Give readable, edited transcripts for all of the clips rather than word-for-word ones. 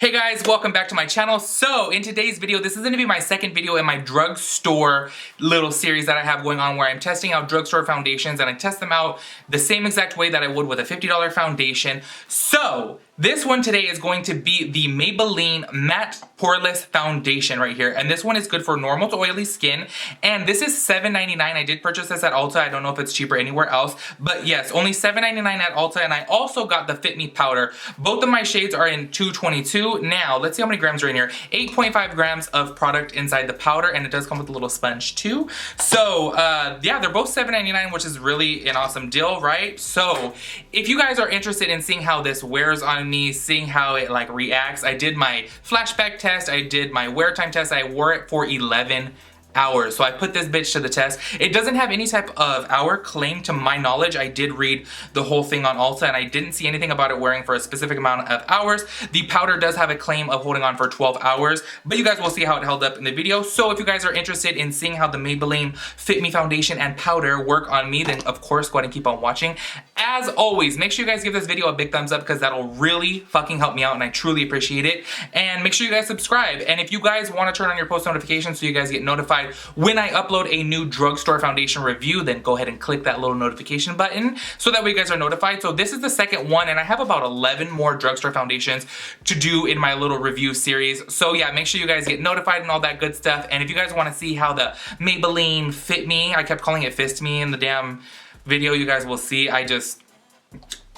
Hey guys, welcome back to my channel. So in today's video, this is going to be my second video in my drugstore little series that I have going on where I'm testing out drugstore foundations and I test them out the same exact way that I would with a $50 foundation. So this one today is going to be the Maybelline Matte Poreless Foundation right here. And this one is good for normal to oily skin. And this is $7.99. I did purchase this at Ulta. I don't know if it's cheaper anywhere else. But yes, only $7.99 at Ulta. And I also got the Fit Me powder. Both of my shades are in 222. Now, let's see how many grams are in here. 8.5 grams of product inside the powder. And it does come with a little sponge too. So, yeah, they're both $7.99, which is really an awesome deal, right? So, if you guys are interested in seeing how this wears on me, seeing how it like reacts, I did my flashback test, I did my wear time test, I wore it for 11 hours. So I put this bitch to the test. It doesn't have any type of hour claim to my knowledge. I did read the whole thing on Ulta and I didn't see anything about it wearing for a specific amount of hours. The powder does have a claim of holding on for 12 hours, but you guys will see how it held up in the video. So if you guys are interested in seeing how the Maybelline Fit Me foundation and powder work on me, then of course go ahead and keep on watching. As always, make sure you guys give this video a big thumbs up because that'll really fucking help me out and I truly appreciate it. And make sure you guys subscribe. And if you guys want to turn on your post notifications so you guys get notified when I upload a new drugstore foundation review, then go ahead and click that little notification button so that way you guys are notified. So this is the second one and I have about 11 more drugstore foundations to do in my little review series. So yeah, make sure you guys get notified and all that good stuff. And if you guys want to see how the Maybelline Fit Me, I kept calling it Fist Me in the damn video, you guys will see. I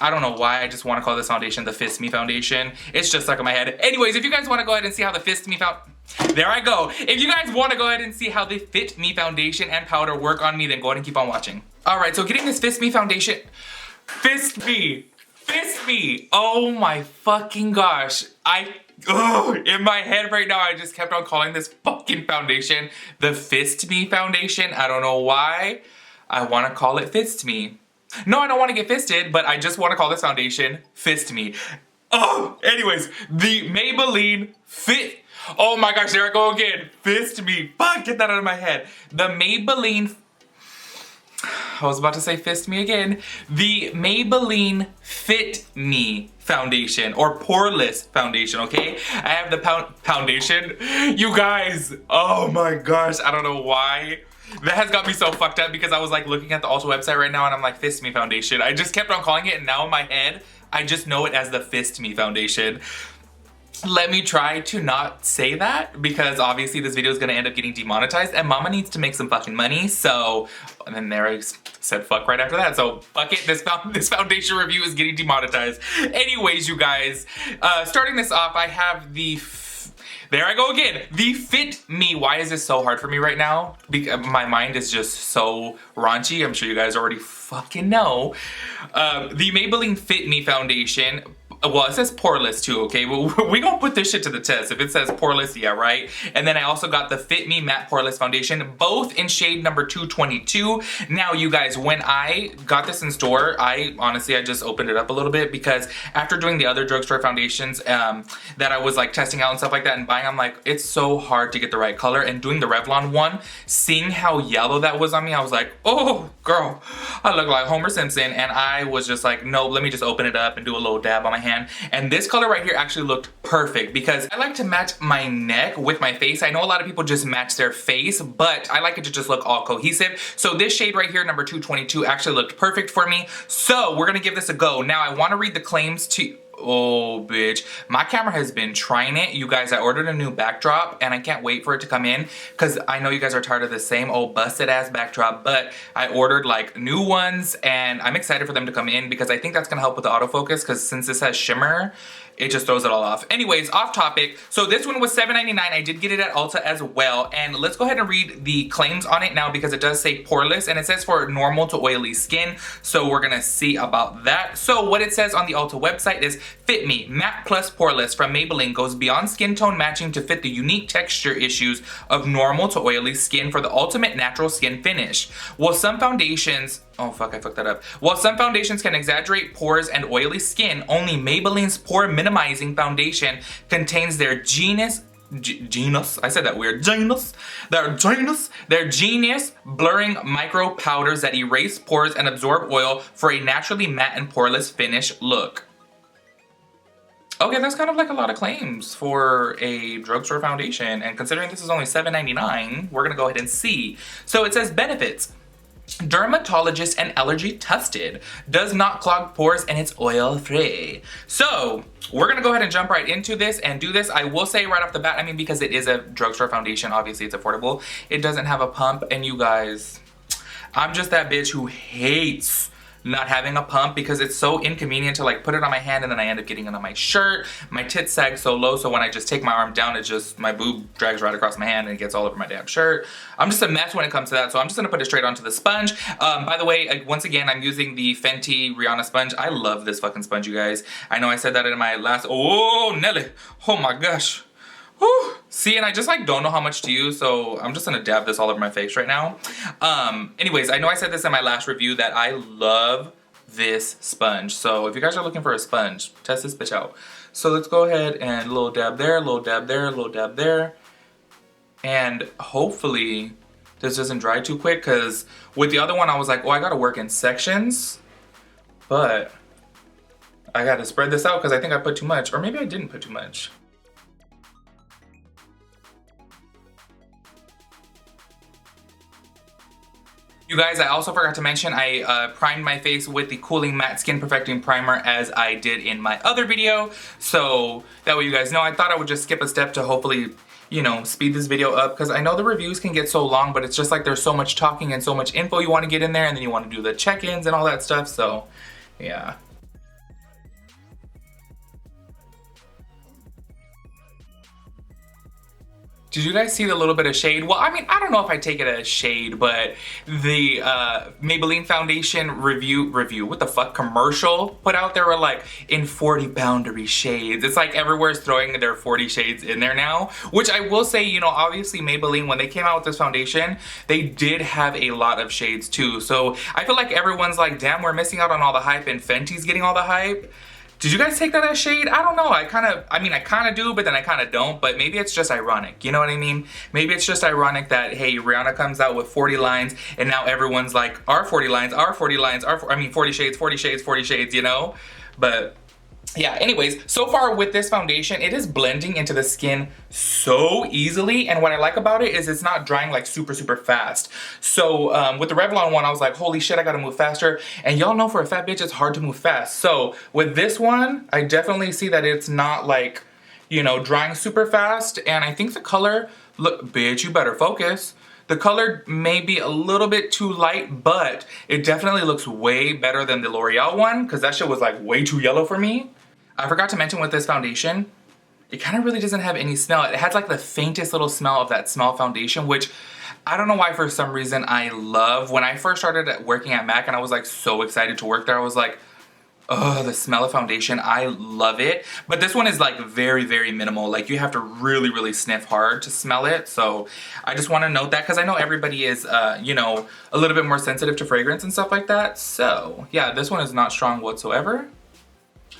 don't know why, I just want to call this foundation the Fist Me foundation. It's just stuck in my head. Anyways, if you guys want to go ahead and see how the Fist Me there I go. If you guys want to go ahead and see how the Fit Me foundation and powder work on me, then go ahead and keep on watching. Alright, so getting this Fist Me foundation, Fist Me, oh my fucking gosh. In my head right now, I just kept on calling this fucking foundation the Fist Me foundation. I don't know why. I want to call it Fist Me. No, I don't want to get fisted, but I just want to call this foundation Fist Me. Oh, anyways, the Maybelline Fit... Oh my gosh, there I go again. Fist Me. Fuck, get that out of my head. The Maybelline... I was about to say Fist Me again. The Maybelline Fit Me foundation, or poreless foundation, okay? I have the foundation. You guys, oh my gosh, I don't know why. That has got me so fucked up because I was like looking at the Ulta website right now and I'm like, Fist Me foundation. I just kept on calling it and now in my head, I just know it as the Fist Me foundation. Let me try to not say that because obviously this video is gonna end up getting demonetized and mama needs to make some fucking money. So, and then there I said fuck right after that. So fuck it, this foundation review is getting demonetized. Anyways, you guys, starting this off, I have the there I go again. The Fit Me. Why is this so hard for me right now? Because my mind is just so raunchy. I'm sure you guys already fucking know. The Maybelline Fit Me foundation. Well, it says poreless too, okay? Well, we gonna put this shit to the test. If it says poreless, yeah, right? And then I also got the Fit Me Matte Poreless Foundation, both in shade number 222. Now, you guys, when I got this in store, I just opened it up a little bit because after doing the other drugstore foundations that I was like testing out and stuff like that and buying, I'm like, it's so hard to get the right color. And doing the Revlon one, seeing how yellow that was on me, I was like, oh, girl, I look like Homer Simpson. And I was just like, no, let me just open it up and do a little dab on my hand. And this color right here actually looked perfect because I like to match my neck with my face. I know a lot of people just match their face, but I like it to just look all cohesive. So this shade right here, number 222, actually looked perfect for me. So we're gonna give this a go. Now I wanna read the claims to... Oh, bitch. My camera has been trying it. You guys, I ordered a new backdrop and I can't wait for it to come in because I know you guys are tired of the same old busted ass backdrop, but I ordered like new ones and I'm excited for them to come in because I think that's gonna help with the autofocus because since this has shimmer, it just throws it all off. Anyways, off topic. So this one was $7.99. I did get it at Ulta as well. And let's go ahead and read the claims on it now because it does say poreless and it says for normal to oily skin. So we're gonna see about that. So what it says on the Ulta website is Fit Me Matte Plus Poreless from Maybelline goes beyond skin tone matching to fit the unique texture issues of normal to oily skin for the ultimate natural skin finish. While some foundations Oh fuck, I fucked that up. While some foundations can exaggerate pores and oily skin, only Maybelline's pore minimizing foundation contains their genius I said that weird, their genius blurring micro powders that erase pores and absorb oil for a naturally matte and poreless finish look. Okay, that's kind of like a lot of claims for a drugstore foundation, and considering this is only $7.99, we're gonna go ahead and see. So it says benefits. Dermatologist and allergy tested, does not clog pores, and it's oil free. So we're gonna go ahead and jump right into this and do this. I will say right off the bat, I mean, because it is a drugstore foundation, obviously it's affordable. It doesn't have a pump, and you guys, I'm just that bitch who hates not having a pump because it's so inconvenient to like put it on my hand and then I end up getting it on my shirt. My tits sag so low, so when I just take my arm down, it just, my boob drags right across my hand and it gets all over my damn shirt. I'm just a mess when it comes to that, so I'm just gonna put it straight onto the sponge. By the way, once again, I'm using the Fenty Rihanna sponge. I love this fucking sponge, you guys. I know I said that in my last, oh Nelly, oh my gosh. Whew. See, and I just like don't know how much to use, so I'm just gonna dab this all over my face right now. Anyways, I know I said this in my last review that I love this sponge. So if you guys are looking for a sponge, test this bitch out. So let's go ahead and a little dab there, a little dab there, a little dab there. And hopefully this doesn't dry too quick, because with the other one I was like, oh, I gotta work in sections. But I gotta spread this out because I think I put too much, or maybe I didn't put too much. You guys, I also forgot to mention I primed my face with the Cooling Matte Skin Perfecting Primer as I did in my other video. So that way you guys know, I thought I would just skip a step to hopefully, you know, speed this video up, because I know the reviews can get so long, but it's just like there's so much talking and so much info you want to get in there, and then you want to do the check-ins and all that stuff, so yeah. Did you guys see the little bit of shade? Well, I mean, I don't know if I take it as shade, but the Maybelline foundation review, what the fuck, commercial put out there were like, in 40 boundary shades. It's like everywhere's throwing their 40 shades in there now, which I will say, you know, obviously Maybelline, when they came out with this foundation, they did have a lot of shades too. So I feel like everyone's like, damn, we're missing out on all the hype and Fenty's getting all the hype. Did you guys take that as shade? I don't know. I kind of do, but then I kind of don't. But maybe it's just ironic. You know what I mean? Maybe it's just ironic that, hey, Rihanna comes out with 40 lines, and now everyone's like, our 40 lines, our 40 lines, our, 40 shades, 40 shades, 40 shades, you know? But yeah, anyways, so far with this foundation, it is blending into the skin so easily, and what I like about it is it's not drying like super fast. So with the Revlon one, I was like, holy shit, I gotta move faster, and y'all know for a fat bitch it's hard to move fast. So with this one, I definitely see that it's not like, you know, drying super fast, and I think the color, look, bitch, you better focus. The color may be a little bit too light, but it definitely looks way better than the L'Oreal one, because that shit was like way too yellow for me. I forgot to mention with this foundation, it kind of really doesn't have any smell. It has like the faintest little smell of that small foundation, which I don't know why for some reason I love. When I first started working at MAC and I was like so excited to work there, I was like, oh, the smell of foundation, I love it. But this one is like very minimal. Like you have to really sniff hard to smell it. So I just want to note that, because I know everybody is, you know, a little bit more sensitive to fragrance and stuff like that. So yeah, this one is not strong whatsoever.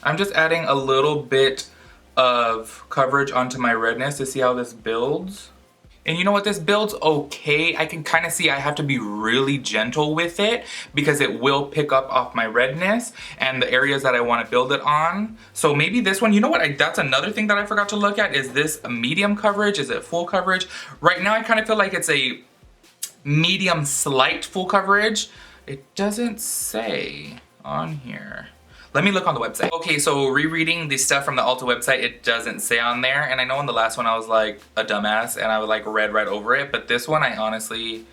I'm just adding a little bit of coverage onto my redness to see how this builds. And you know what, this builds okay. I can kind of see I have to be really gentle with it because it will pick up off my redness and the areas that I want to build it on. So maybe this one, you know what, that's another thing that I forgot to look at. Is this a medium coverage? Is it full coverage? Right now I kind of feel like it's a medium slight full coverage. It doesn't say on here. Let me look on the website. Okay, so rereading the stuff from the Ulta website, it doesn't say on there. And I know in the last one I was like a dumbass and I would like read right over it. But this one I honestly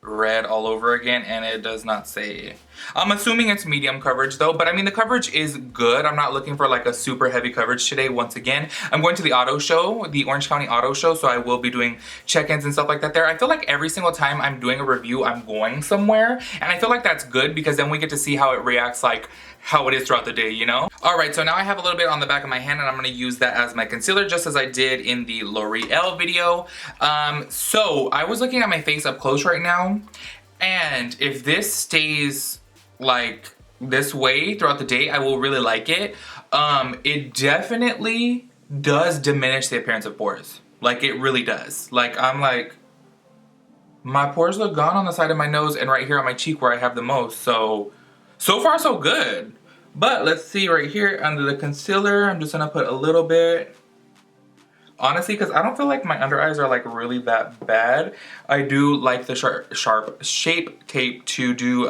read all over again and it does not say. I'm assuming it's medium coverage though, but I mean the coverage is good. I'm not looking for like a super heavy coverage today. Once again, I'm going to the auto show, the Orange County Auto Show, so I will be doing check-ins and stuff like that there. I feel like every single time I'm doing a review, I'm going somewhere, and I feel like that's good because then we get to see how it reacts, like how it is throughout the day, you know? Alright, so now I have a little bit on the back of my hand and I'm gonna use that as my concealer just as I did in the L'Oreal video. So I was looking at my face up close right now, and if this stays like this way throughout the day, I will really like it. It definitely does diminish the appearance of pores. Like it really does. Like I'm like, my pores look gone on the side of my nose and right here on my cheek where I have the most. So far so good. But let's see right here under the concealer, I'm just gonna put a little bit. Honestly, because I don't feel like my under eyes are like really that bad. I do like the sharp shape tape to do,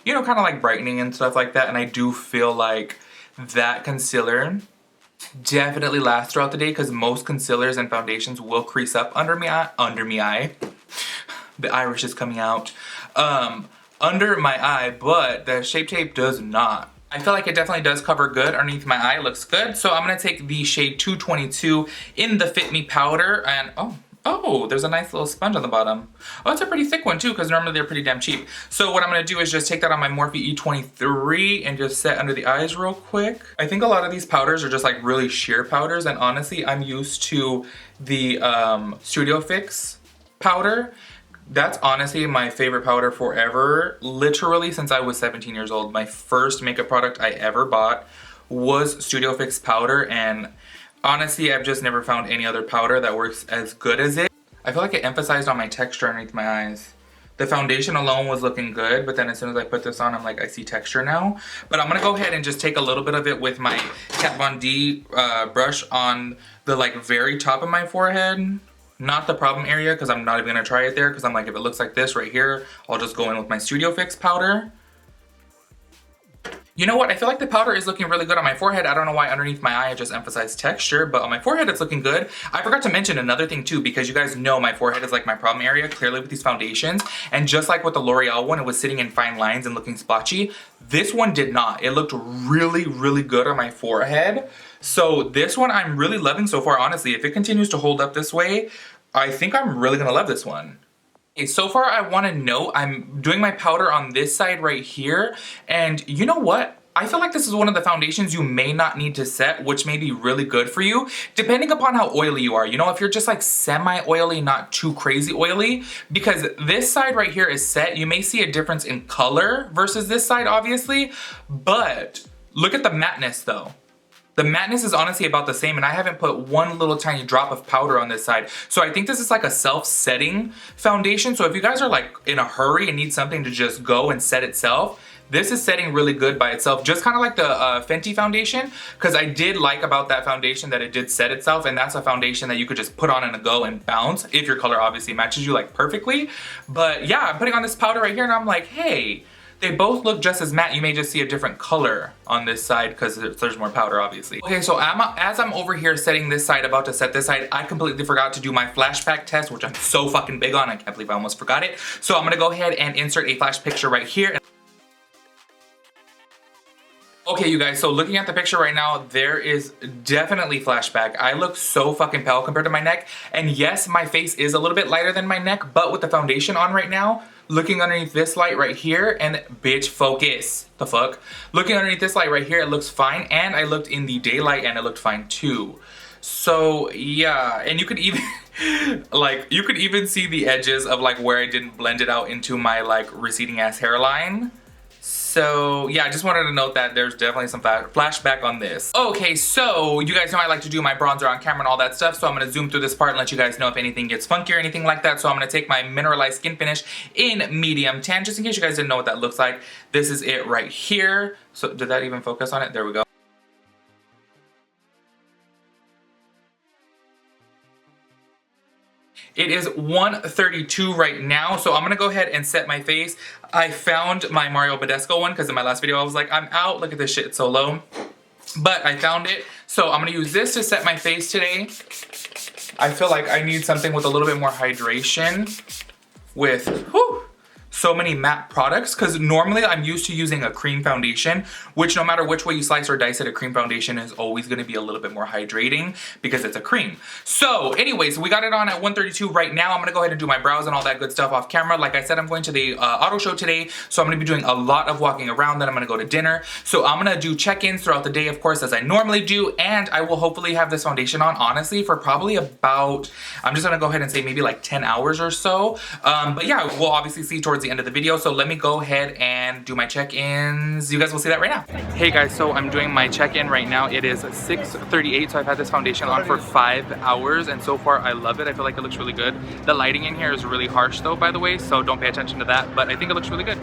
you know, kind of like brightening and stuff like that. And I do feel like that concealer definitely lasts throughout the day, because most concealers and foundations will crease up under my eye. The Irish is coming out. Under my eye, but the shape tape does not. I feel like it definitely does cover good underneath my eye. It looks good. So I'm gonna take the shade 222 in the Fit Me powder, and oh, there's a nice little sponge on the bottom. Oh, it's a pretty thick one too, because normally they're pretty damn cheap. So what I'm gonna do is just take that on my Morphe E23 and just set under the eyes real quick. I think a lot of these powders are just like really sheer powders, and honestly, I'm used to the Studio Fix powder. That's honestly my favorite powder forever. Literally since I was 17 years old, my first makeup product I ever bought was Studio Fix powder, and honestly, I've just never found any other powder that works as good as it. I feel like it emphasized on my texture underneath my eyes. The foundation alone was looking good, but then as soon as I put this on, I'm like, I see texture now. But I'm gonna go ahead and just take a little bit of it with my Kat Von D brush on the like very top of my forehead. Not the problem area, because I'm not even gonna try it there, because I'm like, if it looks like this right here, I'll just go in with my Studio Fix powder. You know what? I feel like the powder is looking really good on my forehead. I don't know why underneath my eye I just emphasized texture, but on my forehead it's looking good. I forgot to mention another thing too, because you guys know my forehead is like my problem area clearly with these foundations. And just like with the L'Oreal one, it was sitting in fine lines and looking splotchy. This one did not. It looked really, really good on my forehead. So this one I'm really loving so far, honestly. If it continues to hold up this way, I think I'm really gonna love this one. Okay, so far I wanna note I'm doing my powder on this side right here, and you know what? I feel like this is one of the foundations you may not need to set, which may be really good for you, depending upon how oily you are. You know, if you're just like semi-oily, not too crazy oily, because this side right here is set, you may see a difference in color versus this side, obviously, but look at the matteness though. The matteness is honestly about the same, and I haven't put one little tiny drop of powder on this side. So I think this is like a self-setting foundation. So if you guys are like in a hurry and need something to just go and set itself, this is setting really good by itself. Just kind of like the Fenty foundation, because I did like about that foundation that it did set itself, and that's a foundation that you could just put on in a go and bounce, if your color obviously matches you like perfectly. But yeah, I'm putting on this powder right here and I'm like, hey, they both look just as matte. You may just see a different color on this side because there's more powder, obviously. Okay, so as I'm over here setting this side, about to set this side, I completely forgot to do my flashback test, which I'm so fucking big on. I can't believe I almost forgot it. So I'm gonna go ahead and insert a flash picture right here. Okay, you guys, so looking at the picture right now, there is definitely flashback. I look so fucking pale compared to my neck. And yes, my face is a little bit lighter than my neck, but with the foundation on right now, looking underneath this light right here, and bitch, focus, the fuck? Looking underneath this light right here, it looks fine, and I looked in the daylight and it looked fine too. So yeah, and you could even, like, you could even see the edges of like where I didn't blend it out into my like receding ass hairline. So yeah, I just wanted to note that there's definitely some flashback on this. Okay, so you guys know I like to do my bronzer on camera and all that stuff, so I'm gonna zoom through this part and let you guys know if anything gets funky or anything like that. So I'm gonna take my mineralized skin finish in medium tan, just in case you guys didn't know what that looks like. This is it right here. So did that even focus on it? There we go. It is 1:32 right now, so I'm gonna go ahead and set my face. I found my Mario Badescu one, because in my last video I was like, I'm out, look at this shit, it's so low. But I found it, so I'm gonna use this to set my face today. I feel like I need something with a little bit more hydration with, whew, so many matte products, because normally I'm used to using a cream foundation, which no matter which way you slice or dice it, a cream foundation is always going to be a little bit more hydrating because it's a cream. So anyways, we got it on at 1:32 right now. I'm going to go ahead and do my brows and all that good stuff off camera. Like I said, I'm going to the auto show today, so I'm going to be doing a lot of walking around, then I'm going to go to dinner. So I'm going to do check-ins throughout the day, of course, as I normally do, and I will hopefully have this foundation on, honestly, for probably about, I'm just going to go ahead and say maybe like 10 hours or so. But yeah, we'll obviously see towards the end of the video, so let me go ahead and do my check-ins. You guys will see that right now. Hey guys, so I'm doing my check-in right now. It is 6:38, so I've had this foundation on for 5 hours, and so far I love it. I feel like it looks really good. The lighting in here is really harsh though, by the way, so don't pay attention to that, but I think it looks really good.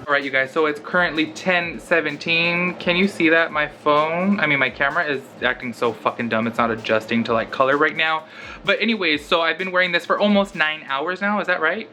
Alright you guys, so it's currently 10:17. Can you see that? My phone, I mean my camera is acting so fucking dumb. It's not adjusting to like color right now. But anyways, so I've been wearing this for almost 9 hours now, is that right?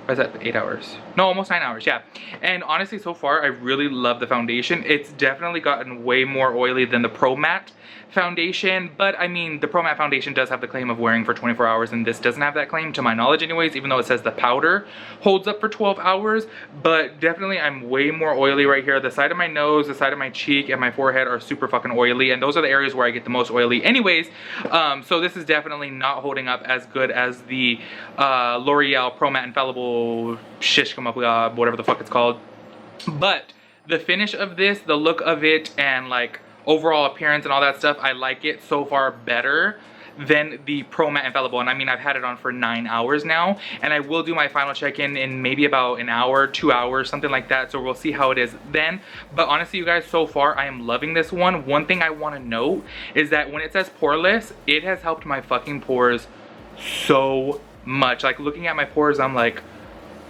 Or is that 8 hours? No, almost 9 hours, yeah. And honestly, so far, I really love the foundation. It's definitely gotten way more oily than the Pro Matte foundation, but I mean, the Pro Matte foundation does have the claim of wearing for 24 hours, and this doesn't have that claim, to my knowledge anyways, even though it says the powder holds up for 12 hours, but definitely I'm way more oily right here. The side of my nose, the side of my cheek, and my forehead are super fucking oily, and those are the areas where I get the most oily anyways, so this is definitely not holding up as good as the L'Oreal Pro Matte Infallible Shish Kamapuya, whatever the fuck it's called. But the finish of this, the look of it, and like overall appearance and all that stuff, I like it so far better than the Pro Matte Infallible. And I mean, I've had it on for 9 hours now, and I will do my final check-in in maybe about an hour, 2 hours, something like that, so we'll see how it is then. But honestly, you guys, so far I am loving this one. One thing I want to note is that when it says poreless, it has helped my fucking pores so much. Like, looking at my pores, I'm like,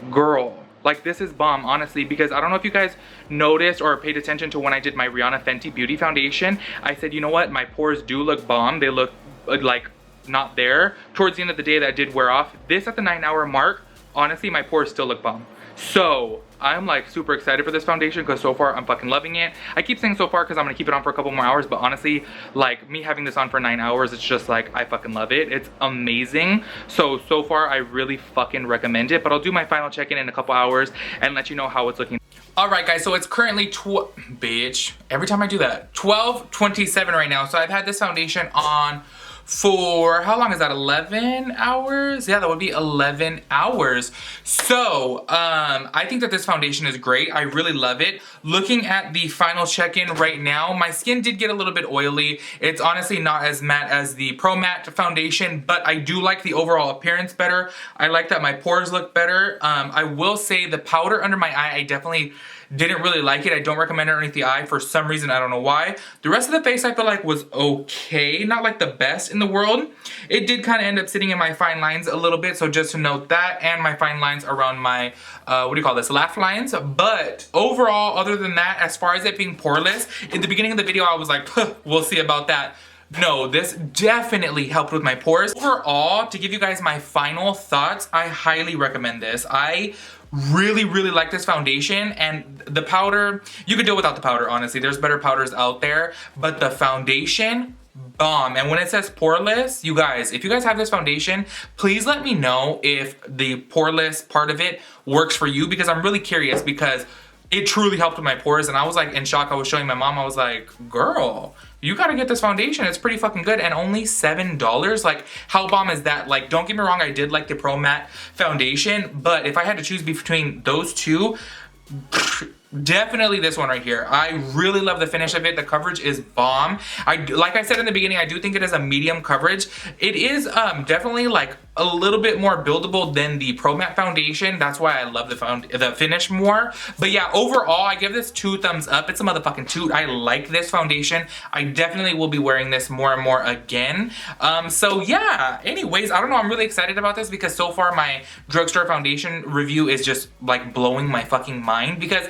girl, like, this is bomb, honestly, because I don't know if you guys noticed or paid attention to when I did my Rihanna Fenty Beauty Foundation. I said, you know what, my pores do look bomb. They look like not there. Towards the end of the day, that did wear off. This at the 9 hour mark, honestly, my pores still look bomb. So I'm like super excited for this foundation because so far I'm fucking loving it. I keep saying so far because I'm gonna keep it on for a couple more hours, but honestly, like, me having this on for 9 hours, it's just like, I fucking love it. It's amazing. So far I really fucking recommend it, but I'll do my final check-in in a couple hours and let you know how it's looking. Alright guys, so it's currently bitch, every time I do that, 12:27 right now. So I've had this foundation on for, how long is that, 11 hours? Yeah, that would be 11 hours. So, I think that this foundation is great. I really love it. Looking at the final check-in right now, my skin did get a little bit oily. It's honestly not as matte as the Pro Matte foundation, but I do like the overall appearance better. I like that my pores look better. I will say the powder under my eye, I definitely didn't really like it. I don't recommend it underneath the eye for some reason. I don't know why. The rest of the face I feel like was okay. Not like the best in the world. It did kind of end up sitting in my fine lines a little bit. So just to note that, and my fine lines around my, what do you call this, laugh lines. But overall, other than that, as far as it being poreless, in the beginning of the video, I was like, we'll see about that. No, this definitely helped with my pores. Overall, to give you guys my final thoughts, I highly recommend this. I really like this foundation, and the powder, you could do without the powder, honestly. There's better powders out there, but the foundation, bomb. And when it says poreless, you guys, if you guys have this foundation, please let me know if the poreless part of it works for you, because I'm really curious, because it truly helped with my pores, and I was like in shock. I was showing my mom, I was like, girl, you gotta get this foundation. It's pretty fucking good, and only $7. Like, how bomb is that? Like, don't get me wrong, I did like the Pro Matte foundation, but if I had to choose between those two, definitely this one right here. I really love the finish of it. The coverage is bomb. Like I said in the beginning, I do think it is a medium coverage. It is definitely like a little bit more buildable than the Pro Matte foundation. That's why I love the finish more. But yeah, overall, I give this 2 thumbs up. It's a motherfucking toot. I like this foundation. I definitely will be wearing this more and more again. So yeah, anyways, I don't know. I'm really excited about this because so far my drugstore foundation review is just like blowing my fucking mind, because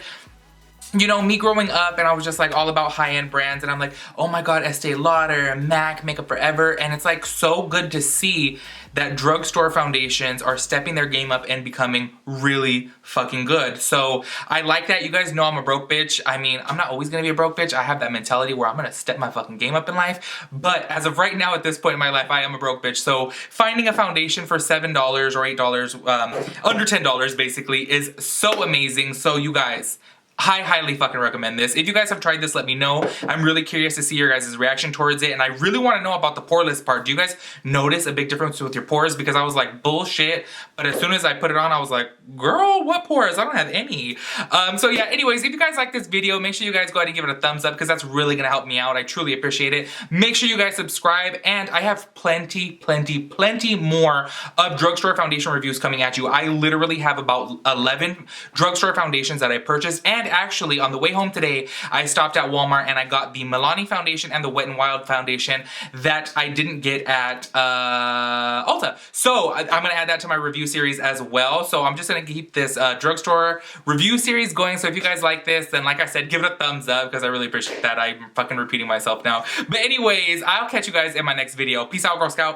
you know, me growing up, and I was just like all about high-end brands, and I'm like, oh my god, Estee Lauder, MAC, Makeup Forever, and it's like so good to see that drugstore foundations are stepping their game up and becoming really fucking good. So I like that. You guys know I'm a broke bitch. I mean, I'm not always gonna be a broke bitch. I have that mentality where I'm gonna step my fucking game up in life, but as of right now, at this point in my life, I am a broke bitch. So finding a foundation for $7 or $8, under $10 basically, is so amazing. So you guys, I highly fucking recommend this. If you guys have tried this, let me know. I'm really curious to see your guys' reaction towards it, and I really want to know about the poreless part. Do you guys notice a big difference with your pores? Because I was like, bullshit, but as soon as I put it on, I was like, girl, what pores? I don't have any. So yeah, anyways, if you guys like this video, make sure you guys go ahead and give it a thumbs up, because that's really gonna help me out. I truly appreciate it. Make sure you guys subscribe, and I have plenty more of drugstore foundation reviews coming at you. I literally have about 11 drugstore foundations that I purchased, and actually, on the way home today, I stopped at Walmart and I got the Milani foundation and the Wet n Wild foundation that I didn't get at Ulta. So I'm gonna add that to my review series as well. So I'm just gonna keep this drugstore review series going. So if you guys like this, then like I said, give it a thumbs up because I really appreciate that. I'm fucking repeating myself now. But anyways, I'll catch you guys in my next video. Peace out, Girl Scout.